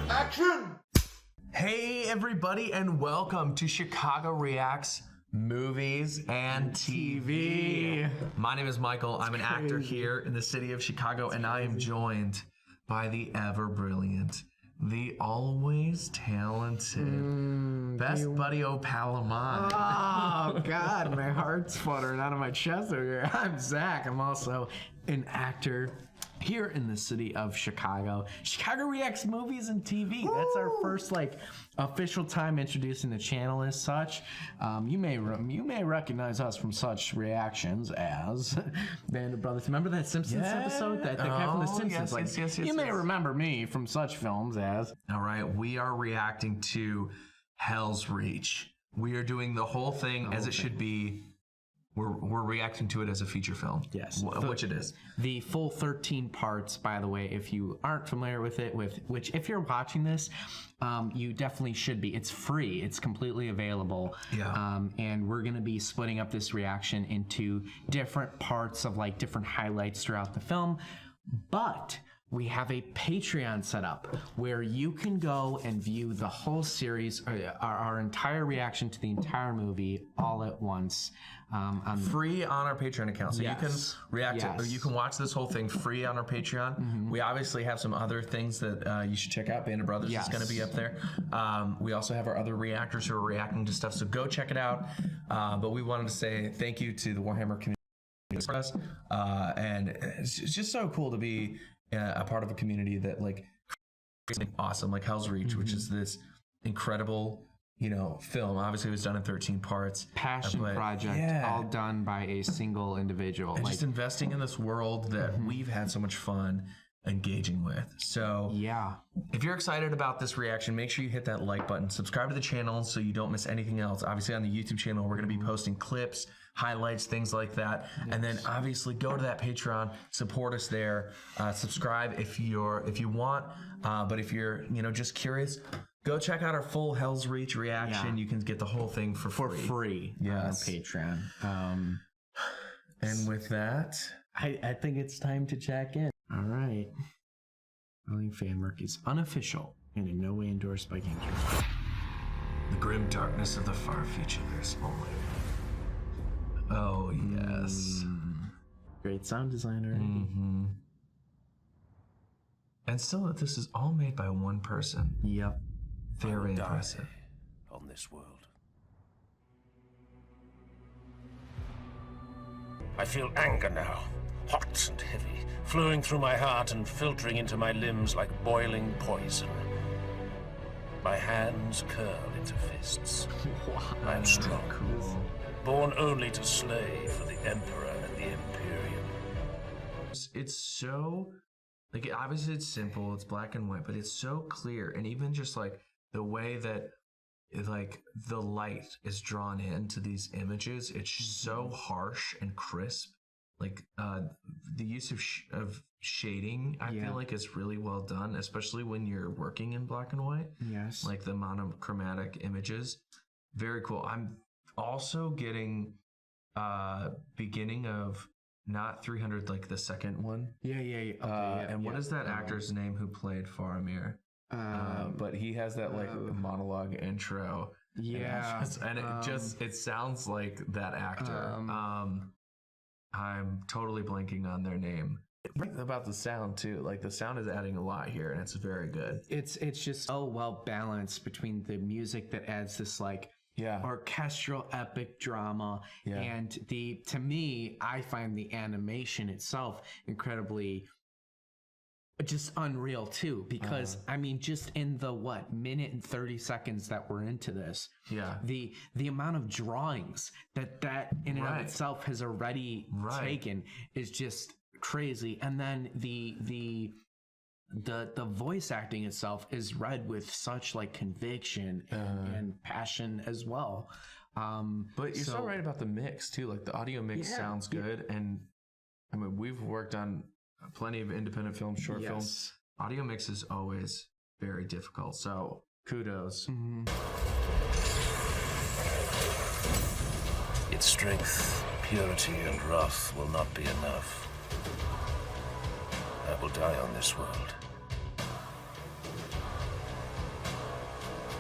Action! Hey everybody, and welcome to Chicago Reacts Movies and TV. My name is Michael. I'm an actor here in the city of Chicago, and I am joined by the ever brilliant, the always talented, best buddy O'Palamon. Oh God, my heart's fluttering out of my chest over here. I'm Zach. I'm also an actor here in the city of Chicago. Chicago Reacts Movies and TV. Woo! That's our first official time introducing the channel as such. You may recognize us from such reactions as Band of Brothers. Remember that Simpsons episode? That guy from the Simpsons. Yes, you may remember me from such films as. All right, we are reacting to Helsreach. We are doing the whole thing as it should be. We're reacting to it as a feature film. Yes. Which it is. The full 13 parts, by the way, if you aren't familiar with it, which if you're watching this, you definitely should be. It's free. It's completely available. Yeah. And we're going to be splitting up this reaction into different parts of different highlights throughout the film. But we have a Patreon set up where you can go and view the whole series, our entire reaction to the entire movie all at once. Free on our Patreon account. So you can react to, or you can watch this whole thing free on our Patreon. Mm-hmm. We obviously have some other things that you should check out. Band of Brothers is going to be up there. We also have our other reactors who are reacting to stuff, so go check it out. But we wanted to say thank you to the Warhammer community for us. And it's just so cool to be a part of a community that something awesome like Helsreach, which is this incredible film. Obviously it was done in 13 parts. Passion project, all done by a single individual. And just investing in this world that we've had so much fun engaging with. So if you're excited about this reaction, make sure you hit that like button, subscribe to the channel so you don't miss anything else. Obviously on the YouTube channel we're going to be posting clips, highlights, things like that. And then obviously go to that Patreon, support us there, subscribe if you want, but if you're just curious, go check out our full Helsreach reaction. You can get the whole thing for free. Yes. On Patreon. And with that, I think it's time to check in. All right. Following fan work is unofficial and in no way endorsed by GameStop. The grim darkness of the far future. There's only. Oh yes. Great sound designer. Mm-hmm. And still, this is all made by one person. Yep. Very impressive. On this world. I feel anger now, hot and heavy, flowing through my heart and filtering into my limbs like boiling poison. My hands curl into fists. I am strong, born only to slay for the Emperor and the Imperium. It's so, obviously it's simple, it's black and white, but it's so clear, and even just the way that the light is drawn into these images, it's so harsh and crisp. The use of shading, I feel like it's really well done, especially when you're working in black and white. Yes. The monochromatic images. Very cool. I'm also getting beginning of not 300, the second one. Yeah. Okay, and what is that actor's name who played Faramir? But he has that monologue intro. Yeah. And it sounds like that actor. I'm totally blanking on their name. About the sound too. The sound is adding a lot here, and it's very good. It's just so well balanced between the music that adds this orchestral epic drama and to me, I find the animation itself incredibly just unreal too, because just in the minute and 30 seconds that we're into this, the amount of drawings that in and of itself has already taken is just crazy. And then the voice acting itself is read with such conviction and passion as well. But you're so right about the mix too. The audio mix sounds good, and we've worked on plenty of independent films, short films. Audio mix is always very difficult, so kudos. Its strength, purity, and wrath will not be enough. I will die on this world,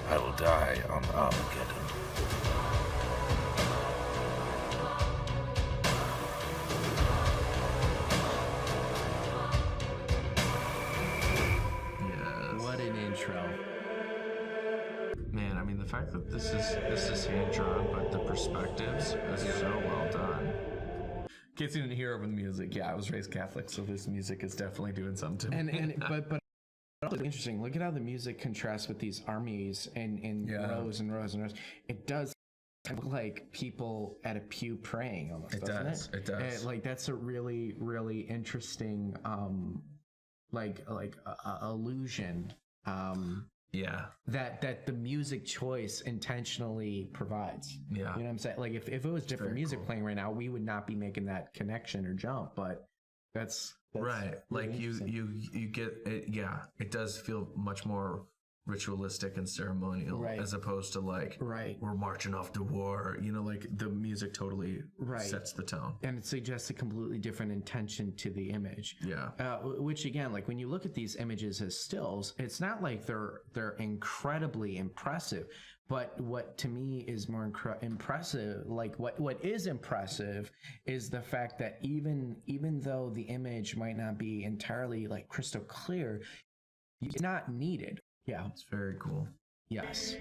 I will die on Armageddon. Yes. What an intro. Man, I mean, the fact that this is hand drawn, but the perspectives is so well done. In case you didn't hear over the music, yeah, I was raised Catholic, so this music is definitely doing something to me. But also interesting. Look at how the music contrasts with these armies and rows and rows and rows. It does look like people at a pew praying almost. It does. It does. And, like, that's a really, really interesting illusion. Yeah. That the music choice intentionally provides. Yeah. You know what I'm saying? Like, if it was different music playing right now, we would not be making that connection or jump, but that's right. Really like you get it. Yeah. It does feel much more ritualistic and ceremonial, as opposed to like, we're marching off to war. You know, like the music totally sets the tone, and it suggests a completely different intention to the image. Yeah. Which again, like when you look at these images as stills, it's not like they're incredibly impressive. But what to me is more impressive, like what is impressive, is the fact that even though the image might not be entirely like crystal clear, it's not needed. Yeah, it's very cool. Yes.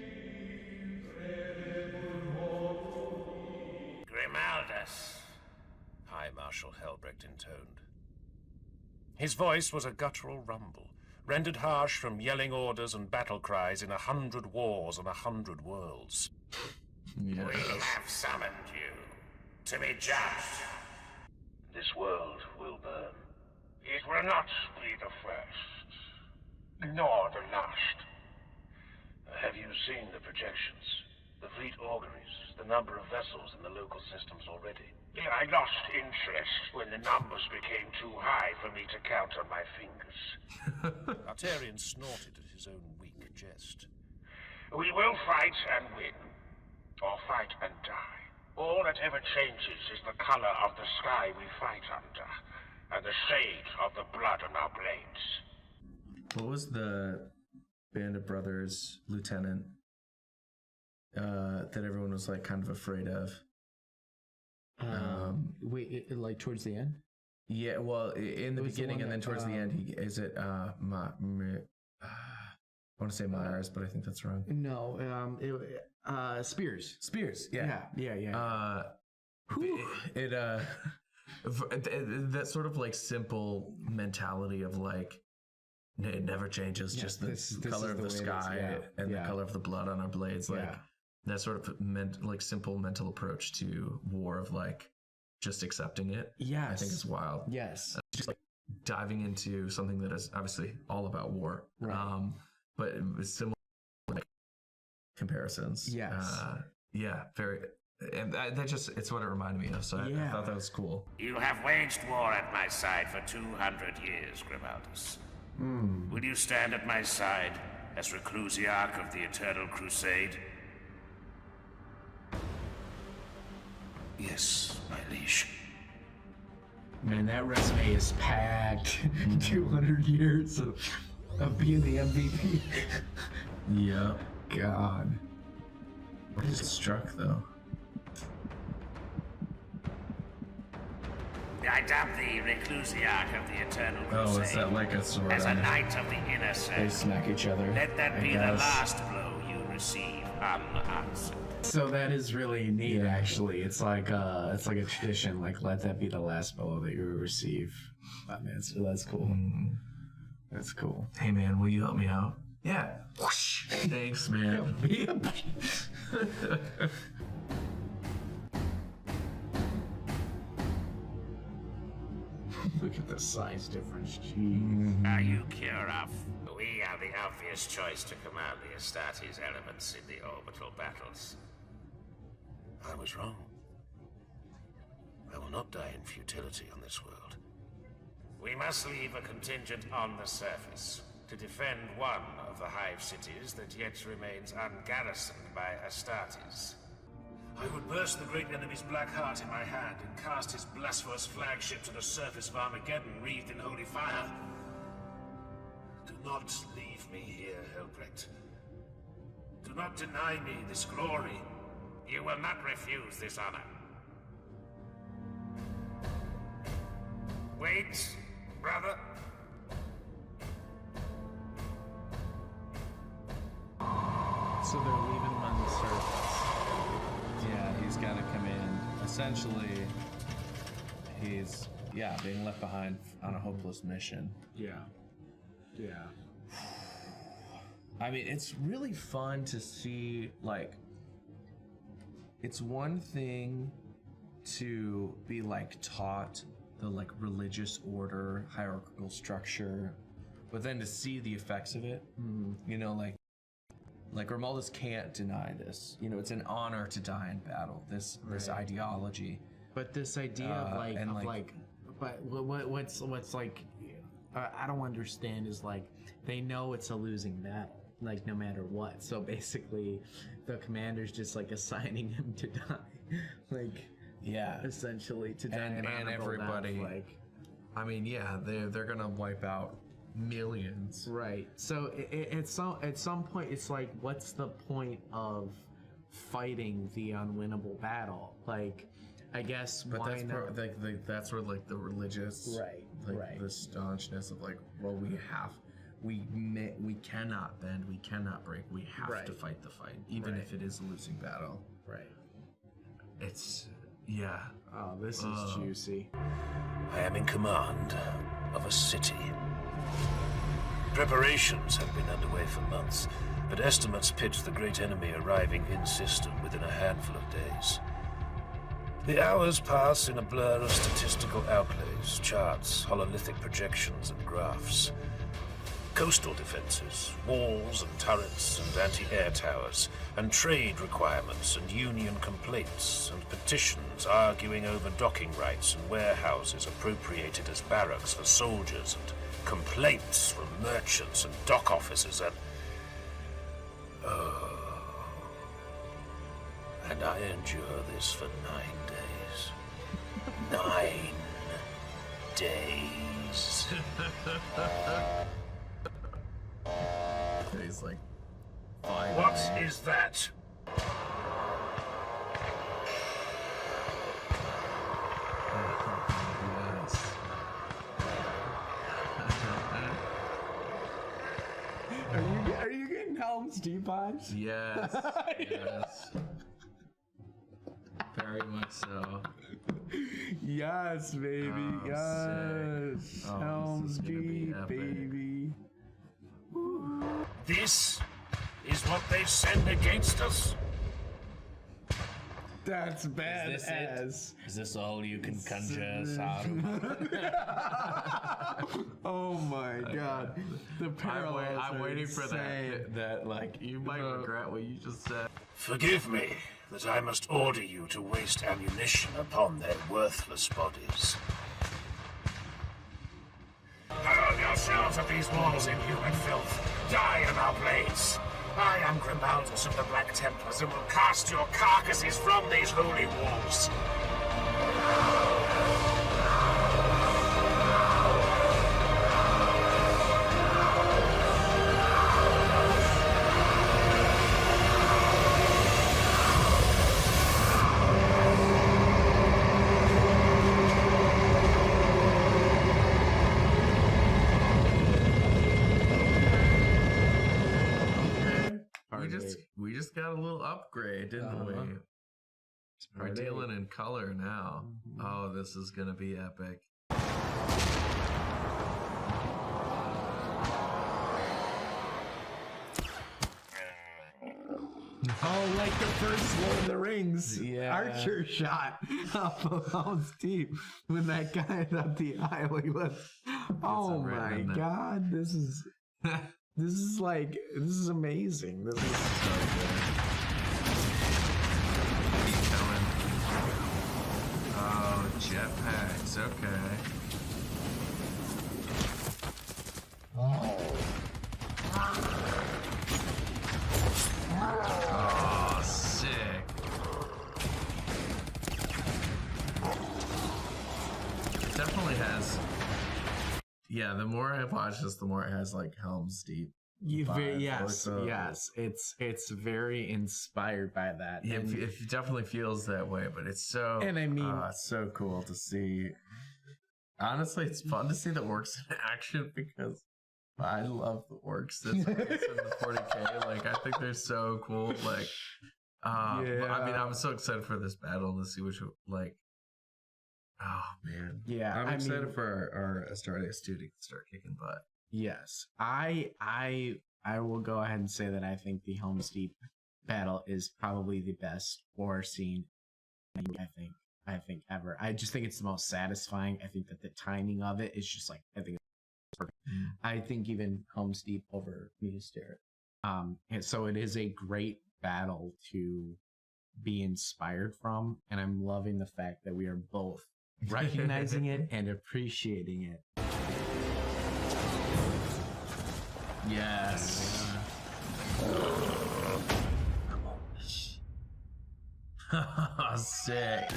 Grimaldus, High Marshal Helsreach intoned. His voice was a guttural rumble, rendered harsh from yelling orders and battle cries in 100 wars and 100 worlds. Yes. We have summoned you to be judged. This world will burn. It will not be the first, nor the last. Have you seen the projections? The fleet auguries, the number of vessels in the local systems already? I lost interest when the numbers became too high for me to count on my fingers. Arterian snorted at his own weak jest. We will fight and win, or fight and die. All that ever changes is the color of the sky we fight under, and the shade of the blood on our blades. What was the Band of Brothers lieutenant that everyone was like kind of afraid of? Wait, like towards the end? Yeah, well, in the beginning and then towards the end, he is it I want to say Myers, but I think that's wrong. No, Spears. Spears, yeah. That sort of like simple mentality of like, it never changes, just the color of the sky and the color of the blood on our blades. Like that sort of simple mental approach to war of like just accepting it. Yes. I think is wild. Yes. Just like diving into something that is obviously all about war. Right. But it's similar like comparisons. Yes. Very. And that just, it's what it reminded me of. So I thought that was cool. You have waged war at my side for 200 years, Grimaldus. Will you stand at my side as Helsreach of the Eternal Crusade? Yes, my liege. Man, that resume is packed. 200 years of being the MVP. Yeah. God. What is it struck though? I dub thee Helsreach of the Eternal Crusade. Oh, is that like a sword? As a knight of the inner They circle. smack each other. Let that be the last blow you receive unanswered. So that is really neat, actually. It's like a tradition. Like, let that be the last blow that you receive. Oh, man, so that's cool. That's cool. Hey man, will you help me out? Yeah. Whoosh. Thanks, man. Look at the size difference. Are you Kirov? We are the obvious choice to command the Astartes elements in the orbital battles. I was wrong. I will not die in futility on this world. We must leave a contingent on the surface to defend one of the hive cities that yet remains ungarrisoned by Astartes. I would burst the great enemy's black heart in my hand and cast his blasphemous flagship to the surface of Armageddon, wreathed in holy fire. Do not leave me here, Helsreach. Do not deny me this glory. You will not refuse this honor. Wait, brother. So they're leaving him on the surface. Yeah, he's got to come in. Essentially, he's being left behind on a hopeless mission. Yeah. I mean, it's really fun to see, like, it's one thing to be, like, taught the, like, religious order, hierarchical structure, but then to see the effects of it, you know, like Romaldus can't deny this. You know, it's an honor to die in battle, this ideology. But this idea but what's like, I don't understand is, like, they know it's a losing battle, like, no matter what. So basically, the commander's just, like, assigning him to die, like, essentially to die. And everybody, death, like, I mean, they're gonna wipe out millions, right? So at some point, it's like, what's the point of fighting the unwinnable battle? Like, I guess, but why that's not? That's where, like, the religious, the staunchness of, like, well, we cannot bend, we cannot break, we have to fight the fight, even if it is a losing battle. Right. It's Oh, this is juicy. I am in command of a city. Preparations have been underway for months, but estimates pitch the great enemy arriving in system within a handful of days. The hours pass in a blur of statistical outlays, charts, hololithic projections, and graphs. Coastal defenses, walls and turrets and anti-air towers, and trade requirements and union complaints and petitions arguing over docking rights and warehouses appropriated as barracks for soldiers, and complaints from merchants and dock officers, and I endure this for 9 days. 9 days. He's like, fine. What is that? Are you getting Helm's Deep vibes? Yes. Yes. Very much so. Yes, baby. Yes. Helm's Deep, baby. This is what they send against us? That's badass. Is this all you can conjure us out of? Oh my god. The parallels I'm waiting for insane. that, like, you might regret what you just said. Forgive me that I must order you to waste ammunition upon their worthless bodies. Hurl yourselves at these walls, inhuman filth. Die in our blades. I am Grimaldus of the Black Templars and will cast your carcasses from these holy walls. We just got a little upgrade, didn't we? We're dealing in color now. Oh, this is gonna be epic. Oh, like the first Lord of the Rings archer shot of Helm's Deep when that guy up the aisle he was. Oh my god, this is like, this is amazing. This is so good. Keep going. Oh, jetpacks, okay. Oh, sick. It definitely has. Yeah, the more I watch this, the more it has, like, Helm's Deep Yes. It's very inspired by that. Yeah, it definitely feels that way, but it's so. And I mean, it's so cool to see. Honestly, it's fun to see the orcs in action because I love the orcs in the 40K. Like, I think they're so cool. Like, I mean, I'm so excited for this battle to see which, like, oh man, yeah, I'm excited for our Astartes to start kicking butt. Yes, I will go ahead and say that I think the Helm's Deep battle is probably the best war scene. I think ever. I just think it's the most satisfying. I think that the timing of it is just like, I think it's perfect. I think even Helm's Deep over Minas Tirith. And so it is a great battle to be inspired from, and I'm loving the fact that we are both recognizing it and appreciating it. Yes. Sick.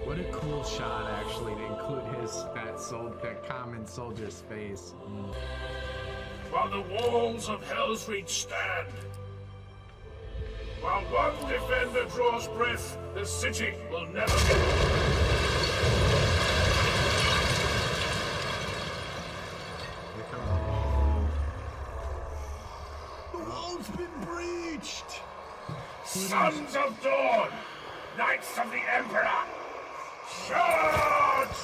What a cool shot, actually, to include that common soldier's face. While the walls of Helsreach stand, while one defender draws breath, the city will never be. The wall's been breached! Sons of Dawn, Knights of the Emperor, charge!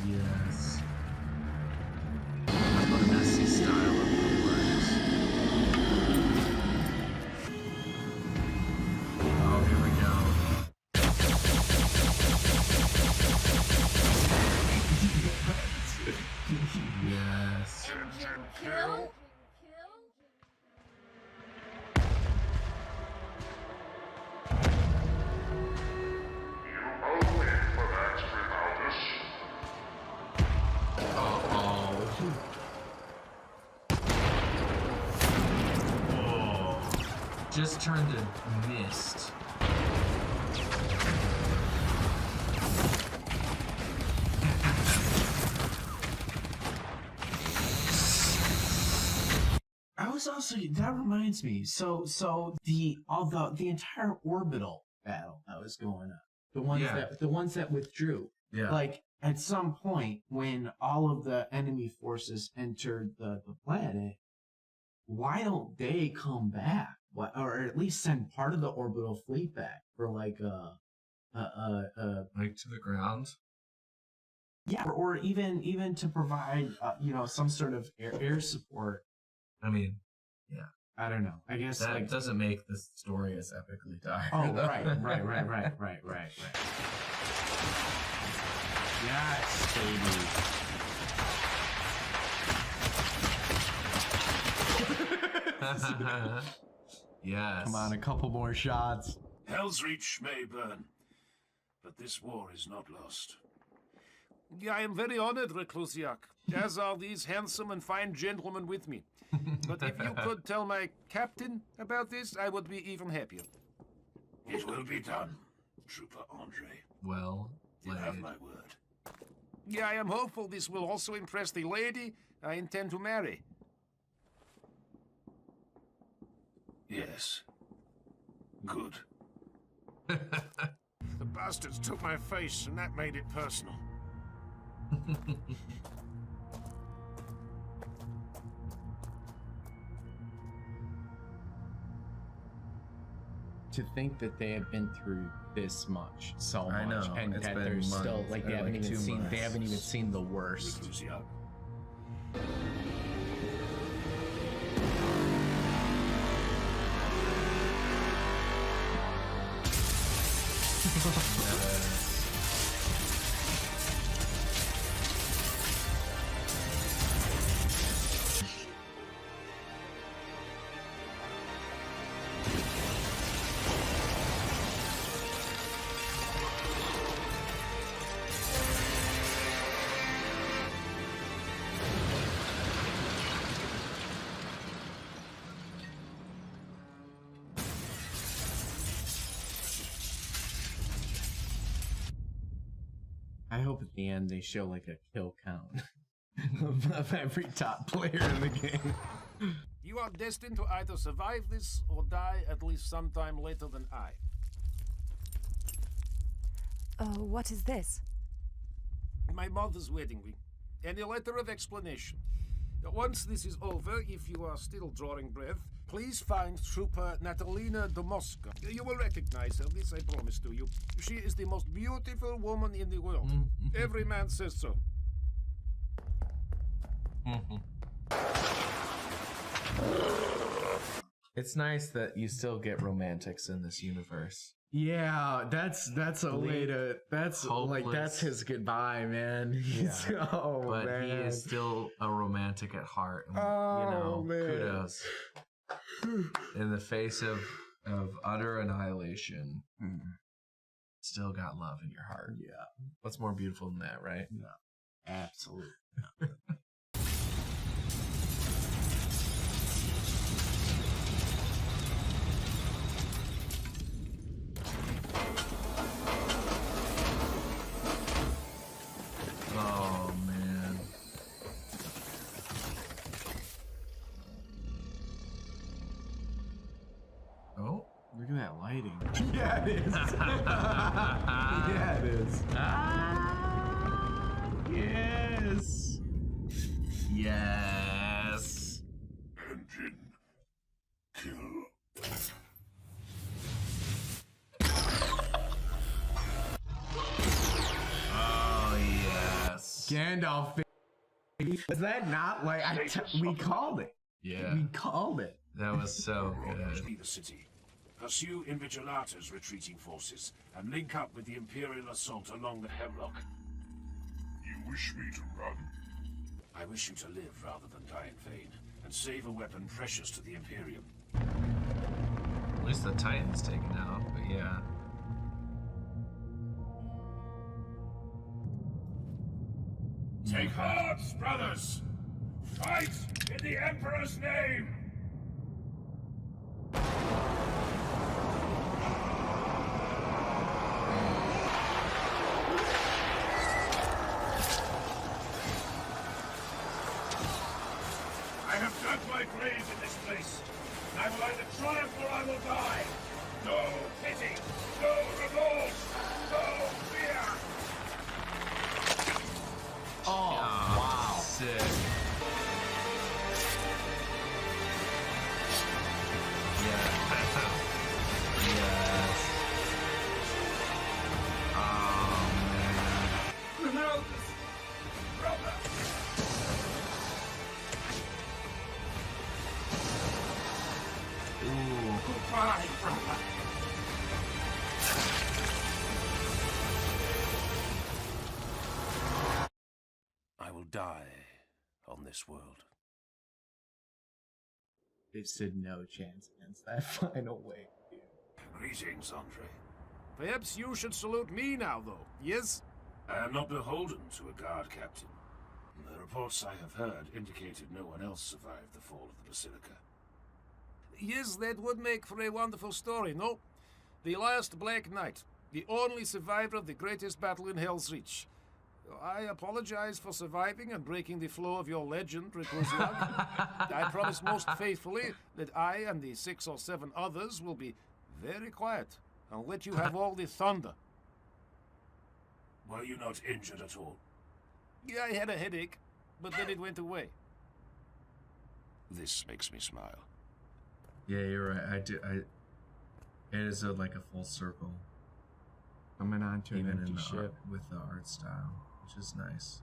Yes. I love the messy style of the works. Oh, here we go. Yes. Kill? Just turned to mist. I was also, that reminds me, so the entire orbital battle that was going on, the ones that withdrew, like at some point when all of the enemy forces entered the planet, why don't they come back? Or at least send part of the orbital fleet back for like like to the ground. Yeah, or even to provide some sort of air support. I mean, yeah. I don't know. I guess that doesn't make the story as epically dire. Oh, right. Yes, baby. Yes. Come on, a couple more shots. Helsreach may burn, but this war is not lost. I am very honored, Reclusiac, as are these handsome and fine gentlemen with me. But if you could tell my captain about this, I would be even happier. It will be done, Trooper Andre. Well, you have my word. Yeah, I am hopeful this will also impress the lady I intend to marry. Yes. Good. The bastards took my face, and that made it personal. To think that they have been through this much, so much, I know. and that they're still like they haven't even seen the worst. I hope at the end they show like a kill count of every top player in the game. You are destined to either survive this or die at least sometime later than I. What is this? My mother's wedding ring, and a letter of explanation. Once this is over, if you are still drawing breath, please find Trooper Natalina Domoska. You will recognize her, this I promise to you. She is the most beautiful woman in the world. Every man says so. It's nice that you still get romantics in this universe. Yeah, that's a way to that's his goodbye, man. Yeah. But man. he is still a romantic at heart. And, man. Kudos. In the face of utter annihilation, still got love in your heart. Yeah. What's more beautiful than that, right? No. Absolutely. Oh, man. Oh. Look at that lighting. Yeah, it is. Yeah, it is. Yes. Yes. Engine. Kill. Oh, yes. Gandalf. Was that not like we called it? Yeah. We called it. That was so good. Leave the city. Pursue Invigilator's retreating forces and link up with the Imperial assault along the Hemlock. You wish me to run? I wish you to live rather than die in vain, and save a weapon precious to the Imperium. At least the Titan's taken out, but yeah. Take hearts, brothers! Fight in the Emperor's name! I have dug my grave in this place. I will either triumph or I will die. No pity, no remorse, no fear. Oh, wow. Sick. Yeah. Yes. Oh, man. Brother. Ooh. Goodbye, brother. I will die on this world. They stood no chance against that final wave, dude. Greetings, Andre. Perhaps you should salute me now, though, yes? I am not beholden to a guard captain. The reports I have heard indicated no one else survived the fall of the Basilica. Yes, that would make for a wonderful story, no? The last Black Knight, the only survivor of the greatest battle in Helsreach. I apologize for surviving and breaking the flow of your legend, Rikuziak. I promise most faithfully that I and the 6 or 7 others will be very quiet and let you have all the thunder. Were you not injured at all? Yeah, I had a headache, but then it went away. This makes me smile. Yeah, you're right. I do. It is like a full circle. Coming on to an Even empty in the ship. art, with the art style, which is nice.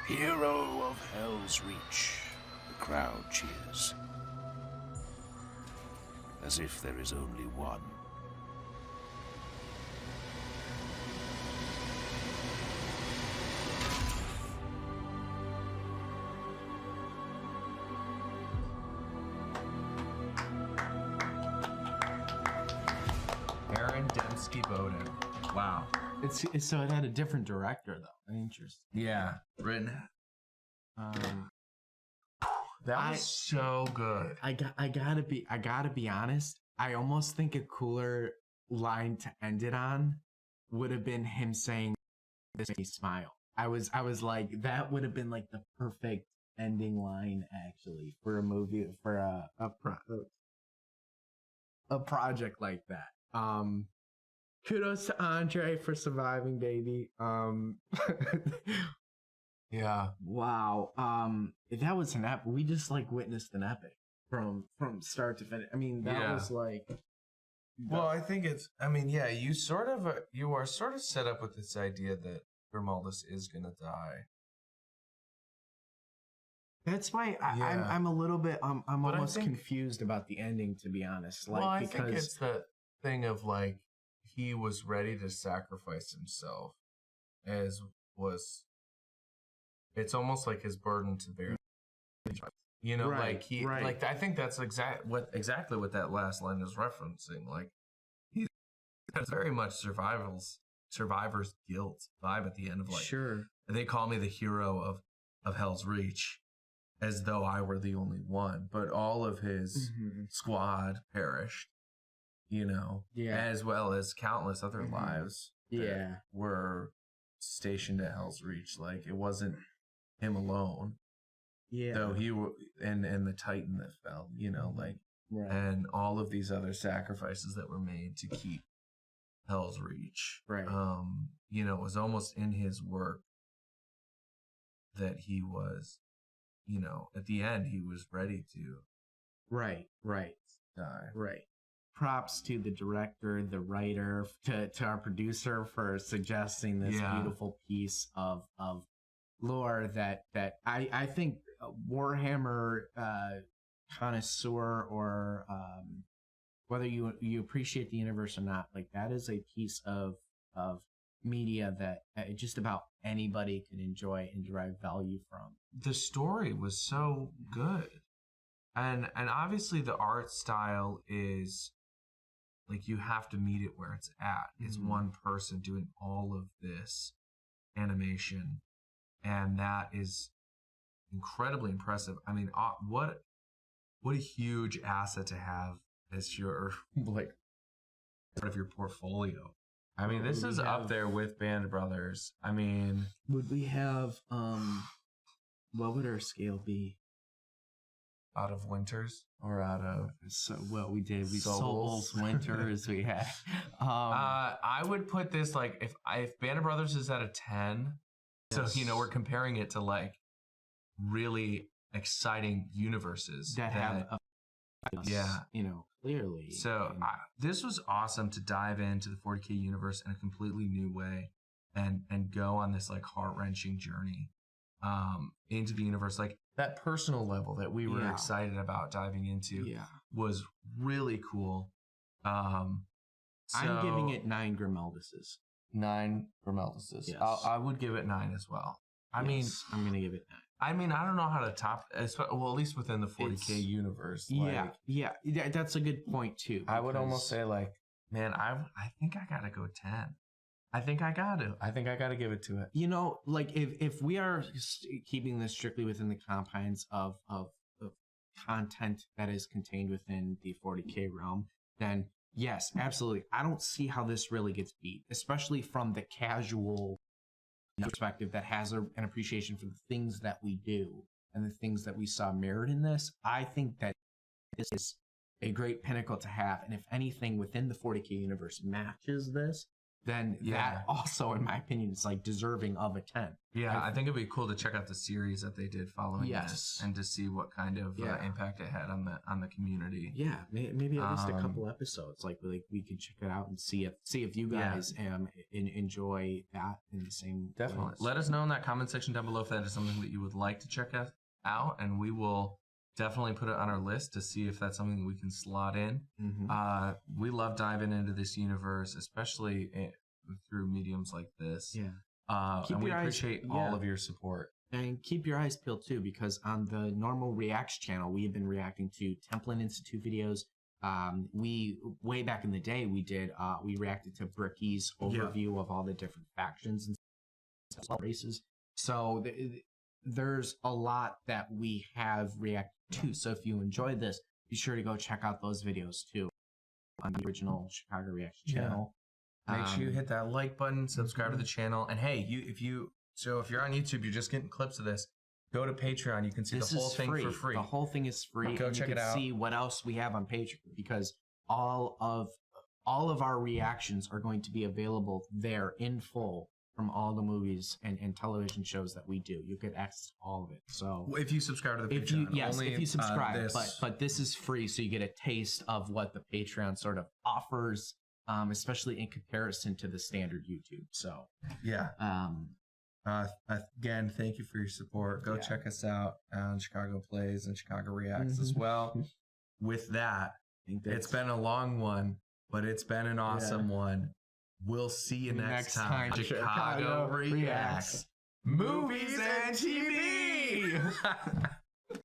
Hero of Helsreach. The crowd cheers. As if there is only one. Whiskey Bowden. Wow. It's so it had a different director though. Interesting. Yeah, written. That was so good. I gotta be honest. I almost think a cooler line to end it on would have been him saying, "This makes me smile." I was like, that would have been like the perfect ending line actually for a movie, for a project like that. Kudos to Andre for surviving, baby. Yeah. Wow. That was an epic. We just like witnessed an epic from start to finish. I mean, that was like. Well, I think it's. I mean, yeah. You are sort of set up with this idea that Grimaldus is gonna die. That's why I'm a little bit. I'm almost confused about the ending, to be honest. Like, well, I think it's the thing of like he was ready to sacrifice himself, as was. It's almost like his burden to bear. You know, like he, like I think that's exactly what that last line is referencing. Like he's very much survivor's guilt vibe at the end of like. Sure. They call me the hero of Helsreach, as though I were the only one, but all of his squad perished. You know, as well as countless other lives. That were stationed at Helsreach. Like it wasn't him alone. Yeah. Though he and the Titan that fell, you know, like and all of these other sacrifices that were made to keep Helsreach. Right. You know, it was almost in his work that he was, you know, at the end he was ready to die. Right. Props to the director, the writer, to our producer for suggesting this beautiful piece of lore that I think Warhammer connoisseur or whether you appreciate the universe or not, like that is a piece of media that just about anybody can enjoy and derive value from. The story was so good, and obviously the art style is like you have to meet it where it's at. It's one person doing all of this animation, and that is incredibly impressive. I mean, what a huge asset to have as your like part of your portfolio. I mean, this is up there with Band of Brothers. I mean, would we have what would our scale be? Out of Winters or out of we Soul's Winters we had. I would put this like if Band of Brothers is at a 10, so you know we're comparing it to like really exciting universes that have you know, clearly. So this was awesome to dive into the 40K universe in a completely new way and go on this like heart-wrenching journey into the universe. Like that personal level that we were excited about diving into was really cool. I'm giving it 9 Grimalduses. 9 Grimalduses. Yes. I would give it 9 as well. I mean, I'm going to give it 9. I mean, I don't know how to top, well, at least within the 40K universe. Like, that's a good point too. I would almost say like, man, I think I got to go 10. I think I got to give it to it. You know, like if we are keeping this strictly within the confines of content that is contained within the 40K realm, then yes, absolutely. I don't see how this really gets beat, especially from the casual perspective that has an appreciation for the things that we do and the things that we saw mirrored in this. I think that this is a great pinnacle to have. And if anything within the 40K universe matches this, then that also, in my opinion, is like deserving of a 10. Yeah, I think it'd be cool to check out the series that they did following this and to see what kind of impact it had on the community. Yeah, maybe at least a couple episodes. Like we could check it out and see if you guys enjoy that in the same. Definitely. Ways. Let us know in that comment section down below if that is something that you would like to check out, and we will definitely put it on our list to see if that's something we can slot in. We love diving into this universe, especially through mediums like this. And we appreciate all of your support. And keep your eyes peeled too, because on the normal Reacts channel, we have been reacting to Templin Institute videos, We way back in the day we reacted to Bricky's overview of all the different factions and races. So there's a lot that we have reacted to. So if you enjoyed this, be sure to go check out those videos too on the original Chicago Reaction channel. Make sure you hit that like button, subscribe to the channel, and hey, if you're on YouTube, you're just getting clips of this. Go to Patreon. You can see the whole thing for free. The whole thing is free. Go check it out. See what else we have on Patreon, because all of our reactions are going to be available there in full from all the movies and television shows that we do. You get access to all of it. So if you subscribe to the Patreon, if you subscribe, but this is free, so you get a taste of what the Patreon sort of offers, especially in comparison to the standard YouTube. So yeah. Again, thank you for your support. Go check us out on Chicago Plays and Chicago Reacts as well. With that, it's been a long one, but it's been an awesome one. We'll see you next time. Chicago Reacts, Movies and TV.